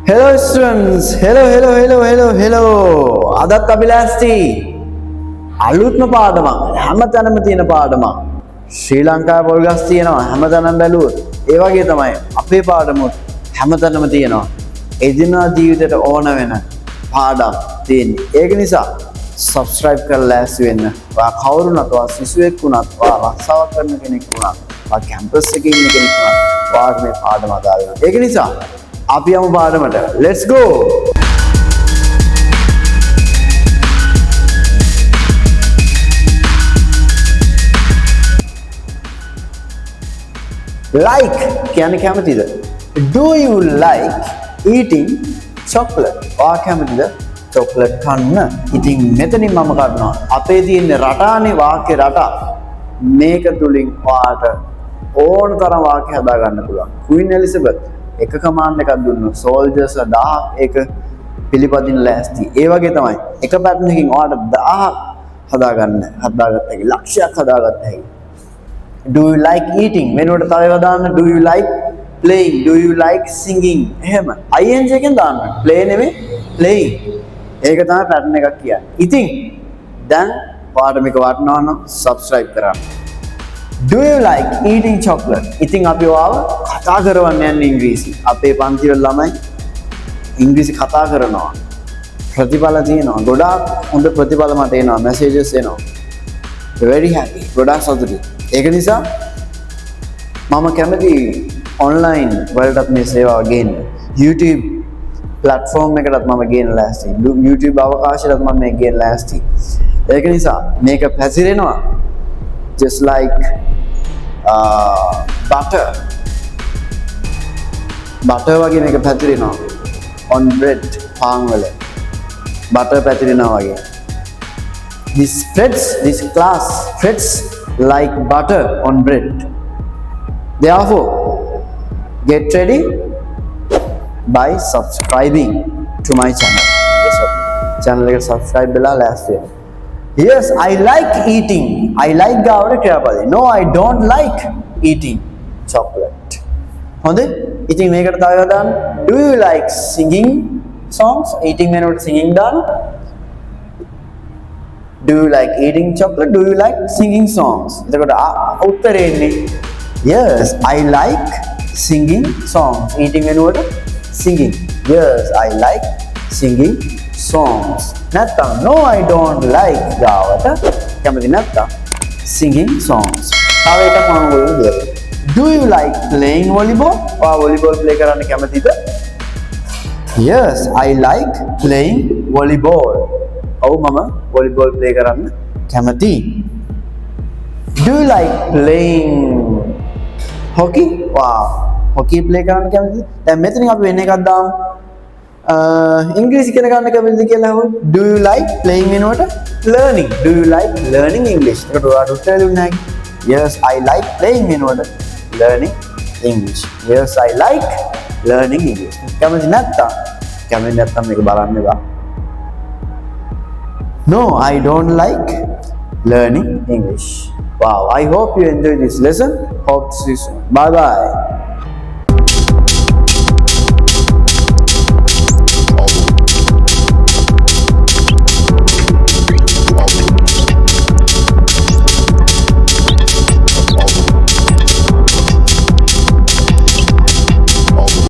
Hello students, hello. අදත් අපි ලෑස්ති අලුත්ම පාඩමක් හැමතැනම තියෙන පාඩමක්. ශ්‍රී ලංකාවේ පොල්ගස් තියෙනවා හැමතැනම බැලුවොත්. ඒ වගේ තමයි අපේ පාඩමුත් හැමතැනම තියෙනවා. එදිනෙදා ජීවිතේට ඕන වෙන පාඩම් තියෙන්නේ. ඒක නිසා subscribe කරලා ලෑස්ති වෙන්න. ඔයා කවුරුනත් ඔයා සිසුවෙක් වුණත් ඔයා රස්සාවක් කරන කෙනෙක් වුණත් ඔයා කැම්පස් එකේ ඉන්න කෙනෙක් වුණත් ඔයාට මේ පාඩම අදාළ වෙනවා. ඒක නිසා අපි යමු පාඩමට. Let's go. Like කියන්නේ කැමතිද? Do you like eating chocolate? ඔයා කැමතිද chocolate කන්න? ඉතින් මෙතනින් මම ගන්නවා අපේ තියෙන රටානේ වාක්‍ය රටා. මේක තුලින් ඔයාට ඕන තරම් වාක්‍ය හදා ගන්න පුළුවන්. Queen Elizabeth එක කමාන්ඩ් එකක් දුන්නොත් සෝල්ජර්ස්ලා 1000 ඒක පිළිපදින්න ලෑස්ති. ඒ වගේ තමයි එක පැටර්න් එකකින් ඔයාලට 1000 හදාගත්ත හැකි ලක්ෂයක් හදාගත්ත හැකි. Do you like eating? වෙනුවට තව ඒවා දාන්න. Do you like playing? Do you like singing? එහෙම ing එකෙන් දාන්න. play නෙමෙයි playing. ඒක තමයි පැටර්න් එකක් කියන්නේ. ඉතින් දැන් ඔයාලට මේක වටනවා නම් subscribe කරන්න. Do you like eating chocolate? ඉතින් අපි ඔයාව කතා කරවන්න යන්නේ ඉංග්‍රීසි. අපේ පන්ති වල ළමයි ඉංග්‍රීසි කතා කරනවා. ප්‍රතිඵල තියෙනවා. ගොඩාක් හොඳ ප්‍රතිඵල මට එනවා. messages එනවා. Very happy. ගොඩාක් සතුටුයි. ඒක නිසා මම කැමති online වලටත් මේ සේවාව ගේන්න. YouTube platform එකටත් මම ගේන්න ලෑස්ති. YouTube අවකාශයටත් මම මේක ගේන්න ලෑස්ති. ඒක නිසා මේක පැතිරෙනවා. Just like butter වගේ මේක පැතිරෙනවා on bread පාන් වල butter පැතිරෙනවා වගේ. This class spreads like butter on bread. Therefore get ready by subscribing to my channel. channel එක subscribe වෙලා last year. Yes, I like eating. I like ගාවට ක්‍රියාපදේ. No, I don't like eating chocolate. හොඳයි? ඉතින් මේකට තව එකක් දාන්න. Do you like singing songs? Eating වෙනකොට singing දාන්න. Do you like eating chocolate? Do you like singing songs? එතකොට උත්තරේ එන්නේ Yes, I like singing songs. Eating වෙනකොට singing. Yes, I like singing songs. නැත්තම් No, I don't like ගාවට කැමති නැත්තම් singing songs. තව එකක් මම ඔයගොල්ලෝ දෙන්න. Do you like playing volleyball? ඔයා volleyball play කරන්න කැමතිද? Yes, I like playing volleyball. ඔව් මම volleyball play කරන්න කැමතියි. Do you like playing hockey? Wow, hockey play කරන්න කැමතිද? දැන් මෙතනින් අපි වෙන එකක් දාමු. ඉංග්‍රීසි ඉගෙන ගන්න කැමතිද කියලා අහුවොත් Do you like playing වෙනකොට learning? Do you like learning English? ඒකට ඔයාලට උත්තර දෙන්න හැකියි. Yes, I like playing වෙනකොට learning English. Yes, I like learning English. කැමති නැත්තම් මේක බලන්න එපා. No, I don't like learning English. Wow, I hope you enjoyed this lesson. Hope to see you soon. Bye bye.